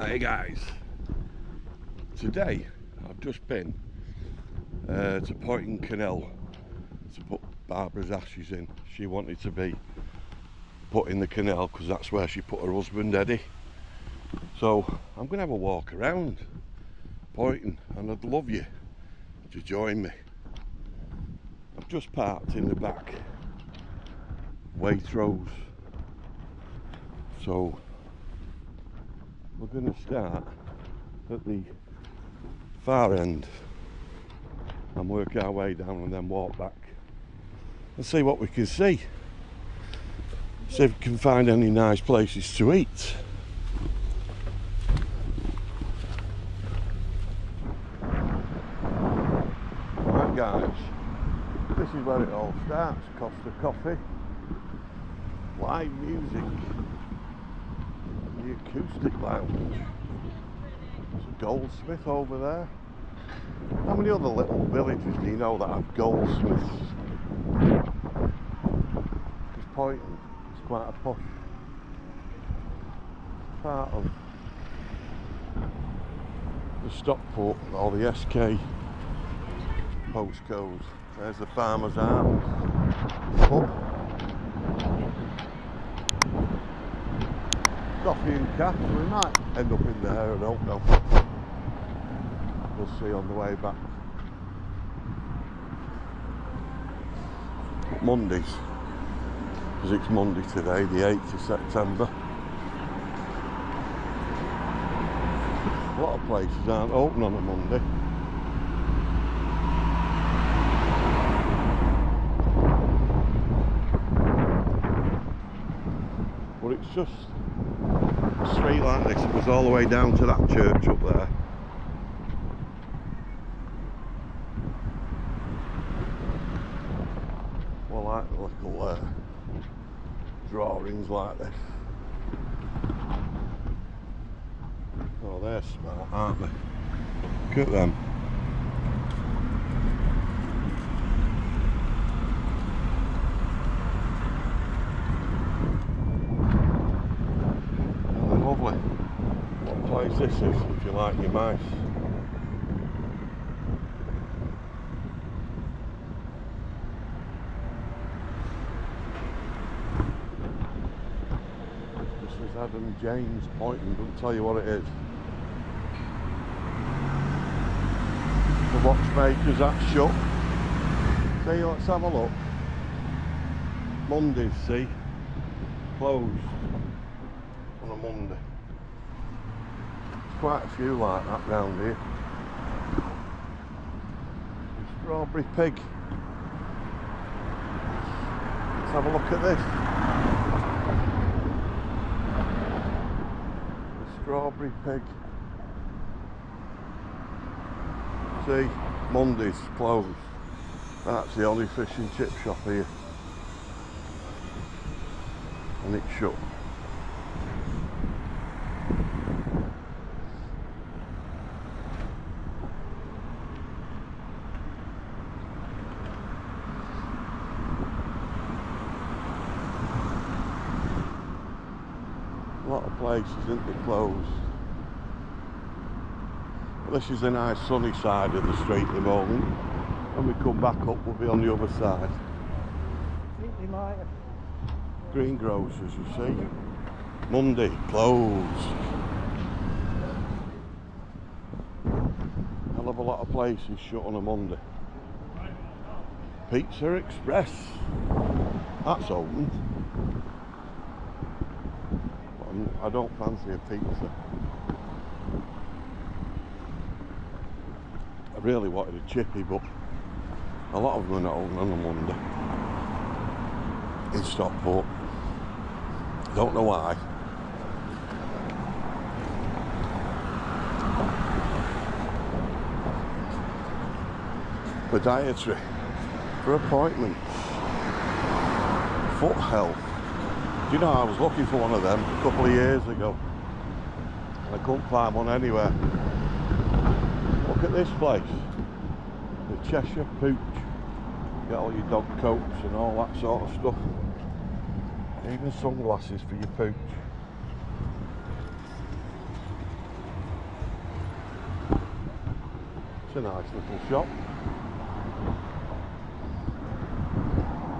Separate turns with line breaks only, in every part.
Hey guys, today I've just been to Poynton Canal to put Barbara's ashes in. She wanted to be put in the canal because that's where she put her husband Eddie. So I'm going to have a walk around Poynton and I'd love you to join me. I've just parked in the back Waitrose, so we're going to start at the far end and work our way down and then walk back and see what we can see. See if we can find any nice places to eat. Right guys, this is where it all starts. Costa Coffee, live music, the acoustic lounge. There's a goldsmith over there. How many other little villages do you know that have goldsmiths? Because Poynton is quite a posh part of the Stockport, or the SK postcodes. There's the Farmer's Arms pub. Coffee and cash, we might end up in there, I don't know. We'll see on the way back. Mondays, because it's Monday today, the 8th of September. A lot of places aren't open on a Monday. But it's just a street like this. It goes all the way down to that church up there. Well, like the little drawings like this. Oh, they're smart, aren't they? Look at them. Lovely. What a place this is if you like your mice. This is Adam James Poynton, doesn't tell you what it is. The watchmakers, that's shut. See, let's have a look. Mondays, see? Closed on a Monday. There's quite a few like that round here. The Strawberry Pig. Let's have a look at this. The Strawberry Pig. See, Monday's closed. That's the only fish and chip shop here. And it's shut. A lot of places, isn't it, closed? But this is a nice sunny side of the street at the moment. When we come back up, we'll be on the other side.
I think they might have.
Greengrocers, you see. Monday, closed. Hell of a lot of places shut on a Monday. Pizza Express, that's open. I don't fancy a pizza. I really wanted a chippy, but a lot of them are not open on a Monday in Stockport. Don't know why. Podiatry for appointments. Foot health. Do you know, I was looking for one of them a couple of years ago and I couldn't find one anywhere. Look at this place, the Cheshire Pooch. Get all your dog coats and all that sort of stuff. Even sunglasses for your pooch. It's a nice little shop.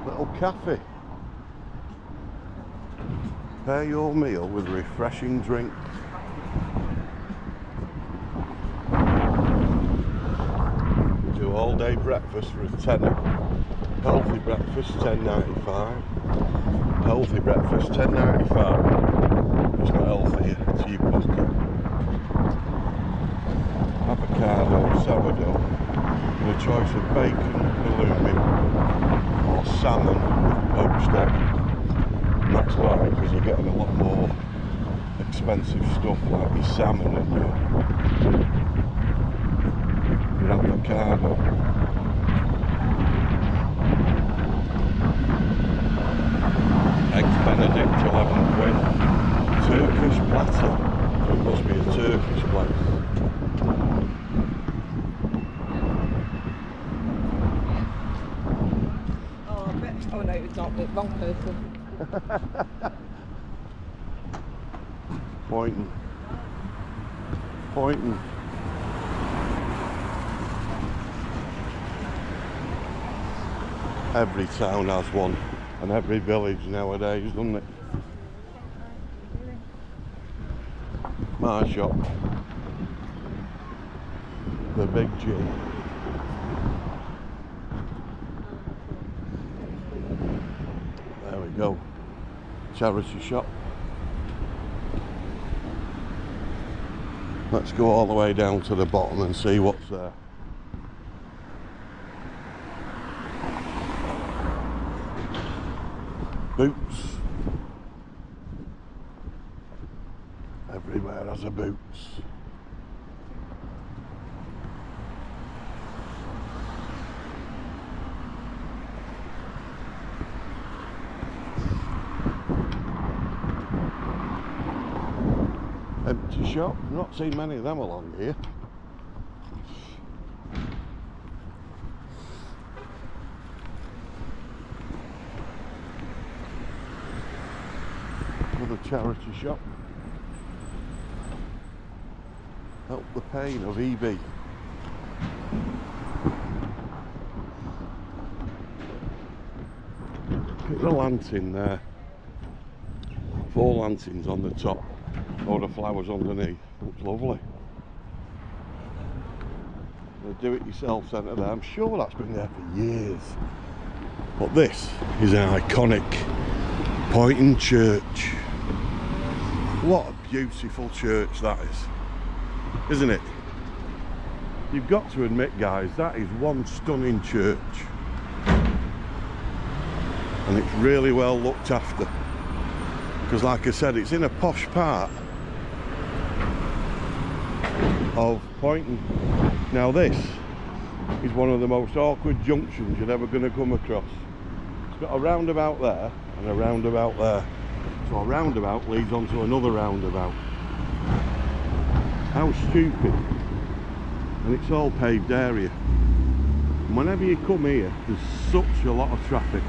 Little cafe. Pair your meal with a refreshing drink. Do all day breakfast for a tenner. Healthy breakfast £10.95. Healthy breakfast £10.95. It's not healthy to your pocket. Avocado, sourdough, and a choice of bacon, halloumi, or salmon with poke stock. And that's why, because you're getting a lot more expensive stuff like your salmon and your avocado. Eggs Benedict, 11 quid. Turkish platter. So it must be a Turkish place.
Oh, I bet. Oh no, it's not the wrong person.
Poynton. Poynton. Every town has one, and every village nowadays, doesn't it? My shop. The Big G. There we go. Charity shop. Let's go all the way down to the bottom and see what's there. Boots. Everywhere has a boots. Empty shop. Not seen many of them along here. Another charity shop. Help the pain of EB. Look at the lantern there. 4 lanterns on the top. All the flowers underneath. Looks lovely. The do-it-yourself centre there. I'm sure that's been there for years. But this is an iconic Poynton church. What a beautiful church that is, isn't it? You've got to admit, guys, that is one stunning church. And it's really well looked after. Because like I said, it's in a posh part of Poynton. Now this is one of the most awkward junctions you're ever going to come across. It's got a roundabout there and a roundabout there. So a roundabout leads onto another roundabout. How stupid. And it's all paved area. And whenever you come here, there's such a lot of traffic.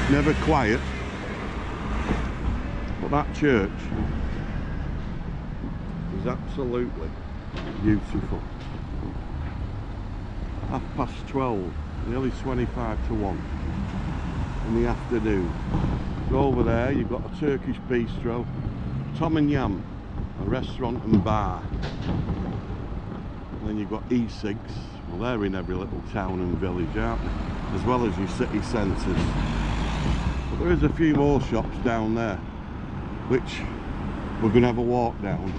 It's never quiet. But that church is absolutely beautiful. 12:30, nearly 25 to 1 in the afternoon. Go over there, you've got a Turkish bistro, Tom and Yam, a restaurant and bar. And then you've got e-cigs. Well, they're in every little town and village, aren't they? As well as your city centres. But there is a few more shops down there, which we're going to have a walk down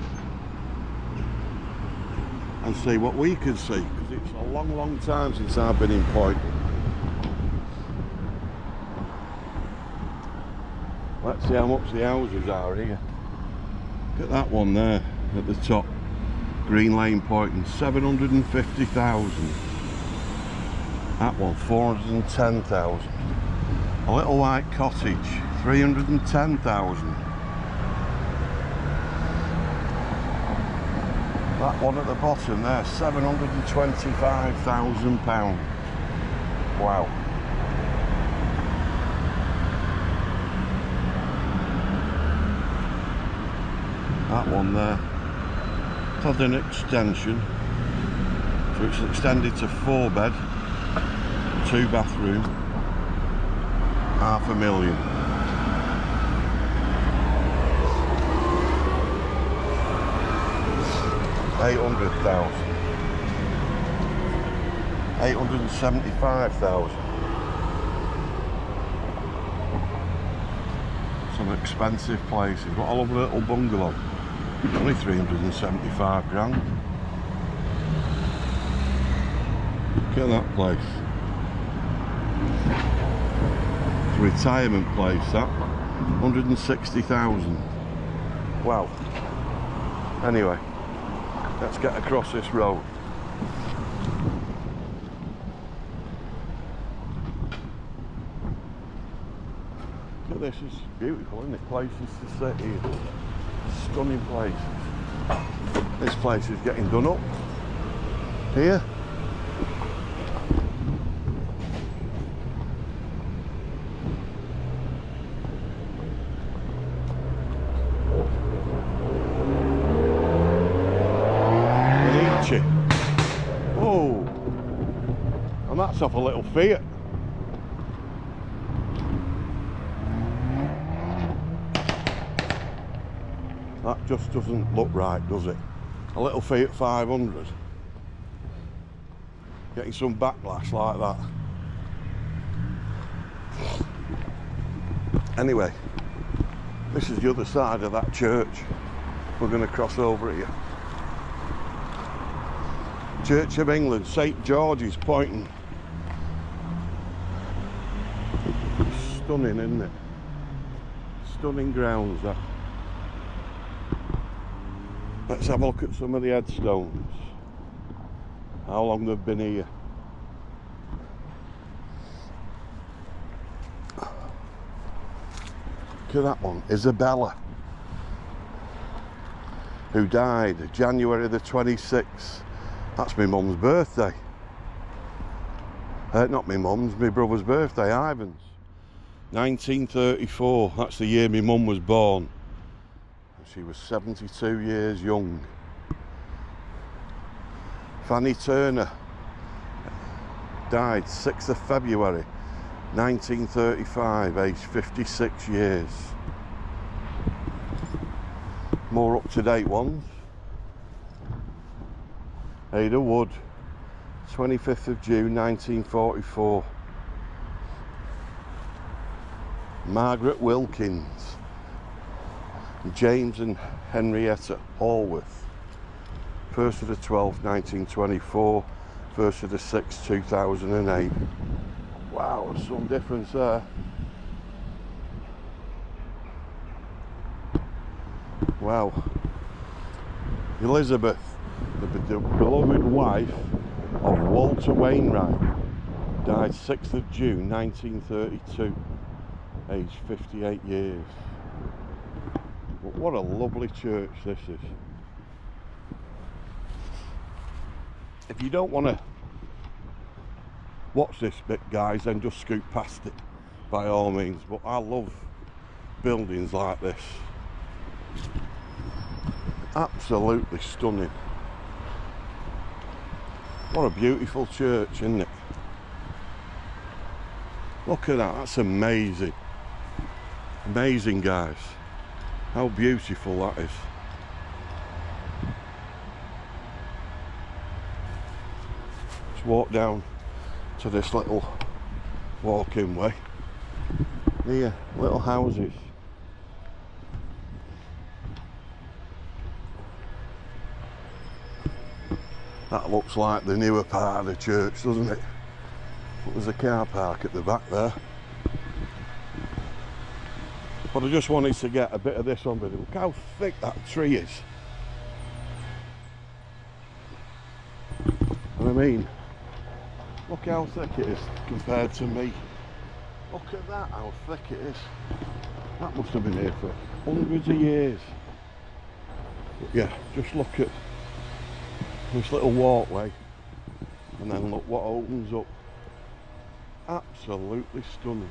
and see what we can see, because it's a long time since I've been in Poynton. Let's see how much the houses are here. Look at that one there at the top, Green Lane, Poynton, 750,000. That one, 410,000. A little white cottage, 310,000. That one at the bottom there, £725,000. Wow. That one there, it's had an extension, So it's extended to 4-bed, 2-bathroom, $500,000. 800,000. 875,000. Some expensive places. What a lovely little bungalow. Only 375 grand. Look at that place. It's a retirement place, that. 160,000. Wow. Anyway, let's get across this road. Look at this, it's beautiful, isn't it? Places to sit here. Stunning places. This place is getting done up. Here. Oh, and that's off a little Fiat. That just doesn't look right, does it? A little Fiat 500 getting some backlash like that. Anyway, this is the other side of that church. We're going to cross over here. Church of England, St George's, Poynton. Stunning, isn't it? Stunning grounds, that. Let's have a look at some of the headstones. How long they've been here. Look at that one, Isabella, who died January the 26th. That's my mum's birthday. Not my mum's, my brother's birthday, Ivan's. 1934, that's the year my mum was born. She was 72 years young. Fanny Turner died 6th of February 1935, aged 56 years. More up-to-date ones. Ada Wood, 25th of June 1944. Margaret Wilkins. James and Henrietta Allworth, 1st of the 12th 1924, 1st of the 6th 2008. Wow, there's some difference there. Wow. Elizabeth, the beloved wife of Walter Wainwright, died 6th of June 1932, aged 58 years. But what a lovely church this is. If you don't want to watch this bit, guys, then just scoot past it by all means. But I love buildings like this. Absolutely stunning. What a beautiful church, isn't it? Look at that, that's amazing. Amazing, guys. How beautiful that is. Let's walk down to this little walk-in way. Here, little houses. That looks like the newer part of the church, doesn't it? But there's a car park at the back there. But I just wanted to get a bit of this on video. Look how thick that tree is. And I mean, look how thick it is compared to me. Look at that, how thick it is. That must have been here for hundreds of years. But yeah, just look at this little walkway, and then look what opens up. Absolutely stunning.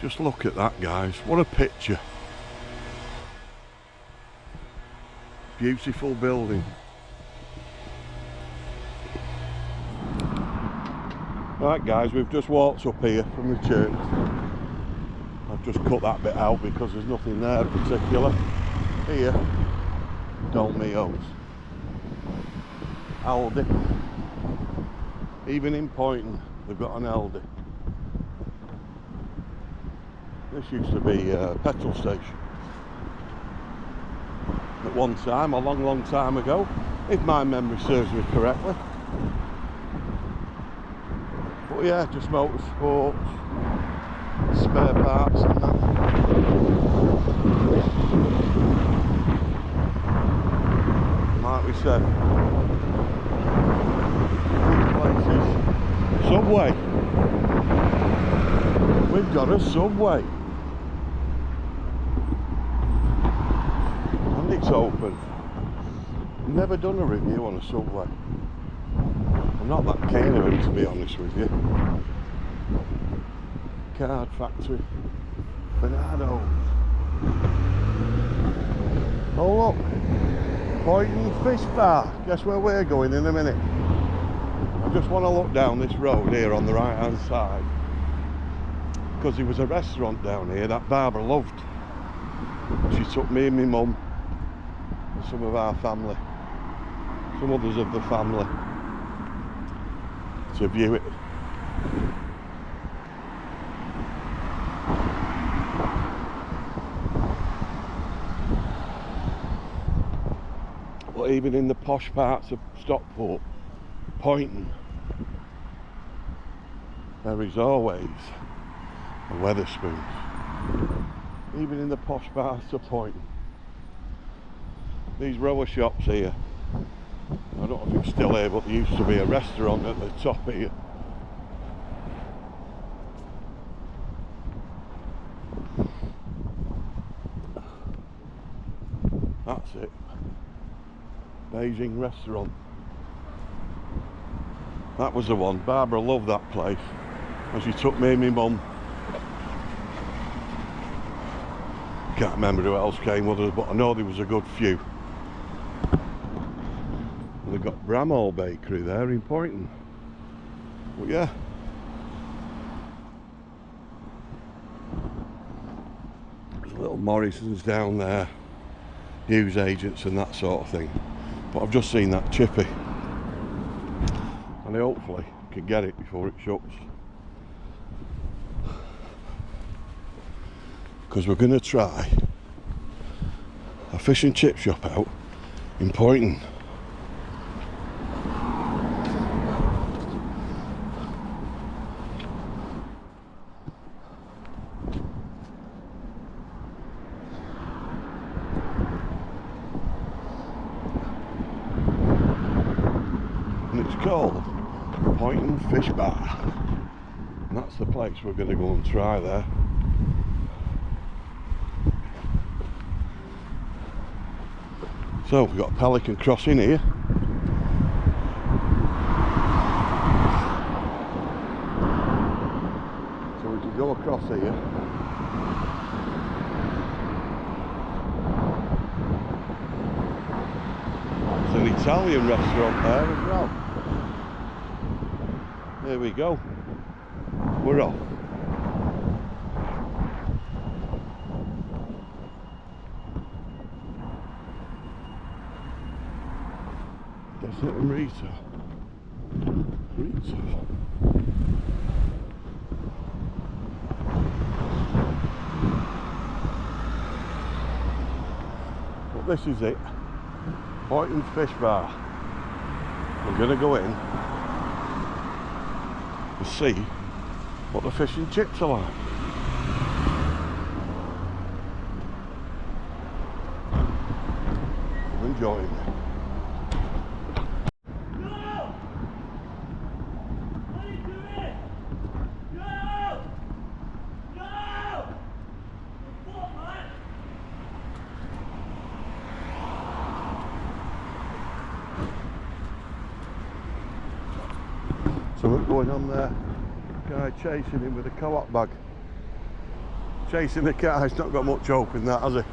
Just look at that, guys. What a picture. Beautiful building. Right guys, we've just walked up here from the church. I've just cut that bit out because there's nothing there particular. Here, Dolmeo's, Aldi. Even in Poynton, they've got an Aldi. This used to be a petrol station. At one time, a long time ago, if my memory serves me correctly. But yeah, just motorsports, spare parts and that. Like we said, good places. Subway. We've got a Subway. And it's open. Never done a review on a Subway. I'm not that keen of it, to be honest with you. Card factory. Bernardo's. Oh look, Poynton Fish Bar. Guess where we're going in a minute. I just want to look down this road here on the right hand side, because there was a restaurant down here that Barbara loved. She took me and my mum and some of our family, some others of the family, to view it. But even in the posh parts of Stockport, Poynton, there is always a Wetherspoons. Even in the posh parts of Poynton. These rower shops here, I don't know if it's still here, but there used to be a restaurant at the top here. That's it. Beijing restaurant. That was the one. Barbara loved that place. And she took me and my mum. Can't remember who else came with us, but I know there was a good few. And they've got Bramall Bakery there in Poynton. But yeah. There's little Morrison's down there. News agents and that sort of thing. But I've just seen that chippy. And I hopefully can get it before it shuts. Because we're going to try a fish and chip shop out in Poynton. And it's called Poynton Fish Bar. And that's the place we're going to go and try there. So we've got a Pelican crossing here. So we can go across here. There's an Italian restaurant there as well. There we go. We're off. Desert and Rita. But this is it. Poynton Fish Bar. We're going to go in and see what the fish and chips are like. I'm enjoying it. So we're going on there, guy chasing him with a co-op bag. Chasing the car, he's not got much hope in that, has he?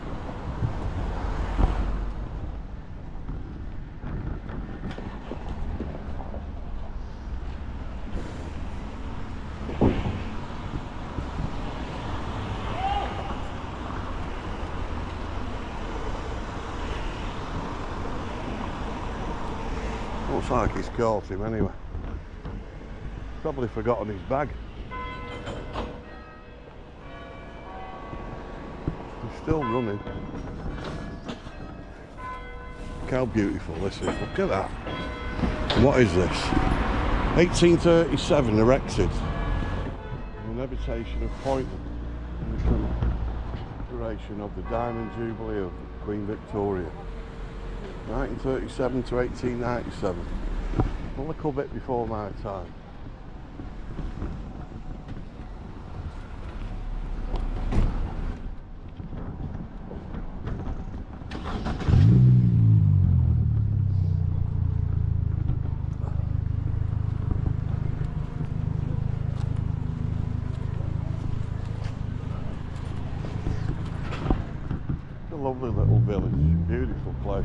Looks like he's caught him anyway. Probably forgotten his bag. He's still running. Look how beautiful this is. Look at that. What is this? 1837 erected. The levitation of Poynton in the commemoration of the Diamond Jubilee of Queen Victoria. 1937 to 1897. A little bit before my time. It's a lovely little village, beautiful place.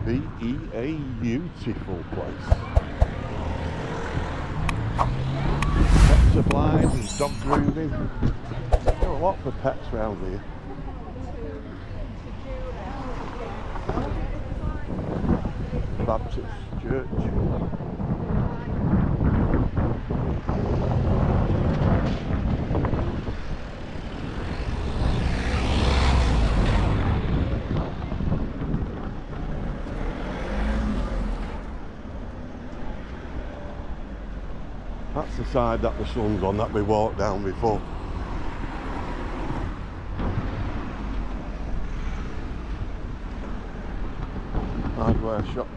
B-E-A, beautiful place. Pet supplies and dog grooming. There are a lot for pets around here. Baptist Church. That's the side that the sun's on that we walked down before. Hardware shop.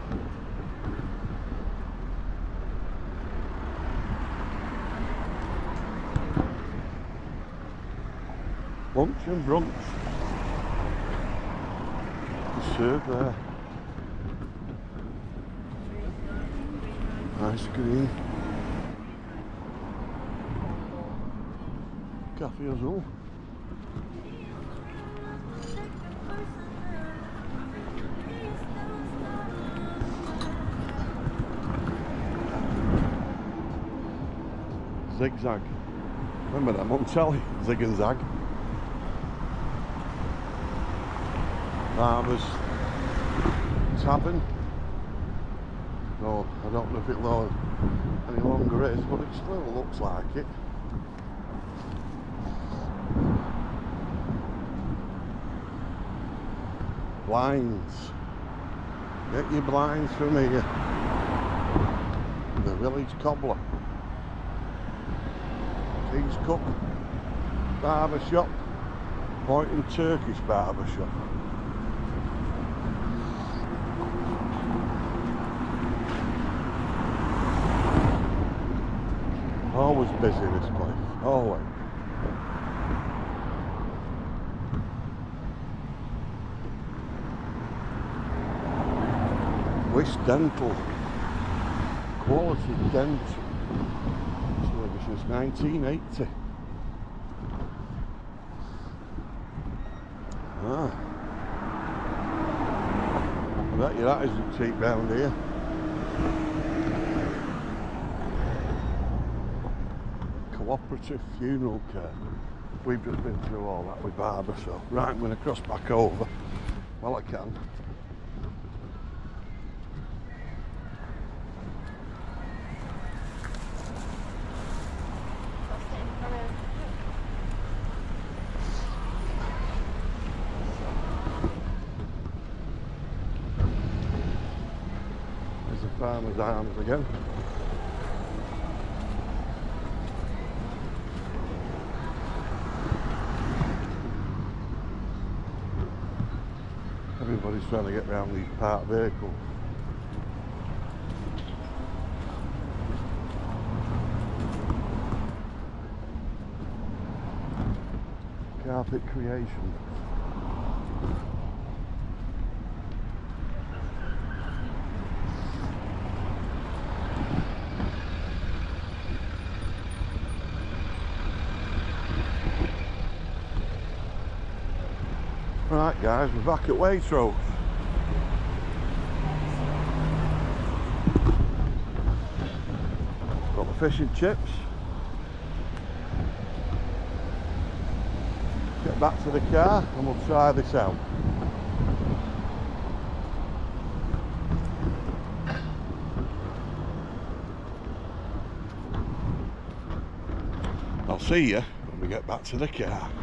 Lunch and brunch. Served there. Ice cream. Cafe Azul. Zigzag. Remember that on telly? Zig and Zag. Barber's Tavern. No, I don't know if it any longer is, but it still looks like it. Blinds. Get your blinds from here. The village cobbler. Cheese cook. Barber shop. Poynton Turkish barber shop. Always busy this place. Always. Wish Dental, quality dental service since 1980. I bet you that isn't cheap round here. Cooperative funeral care. We've just been through all that with Barbara, so right, I'm going to cross back over while I can. Farmer's Arms again. Everybody's trying to get around these parked vehicles. Carpet Creation. Right guys, we're back at Waitrose. Got the fish and chips. Get back to the car and we'll try this out. I'll see you when we get back to the car.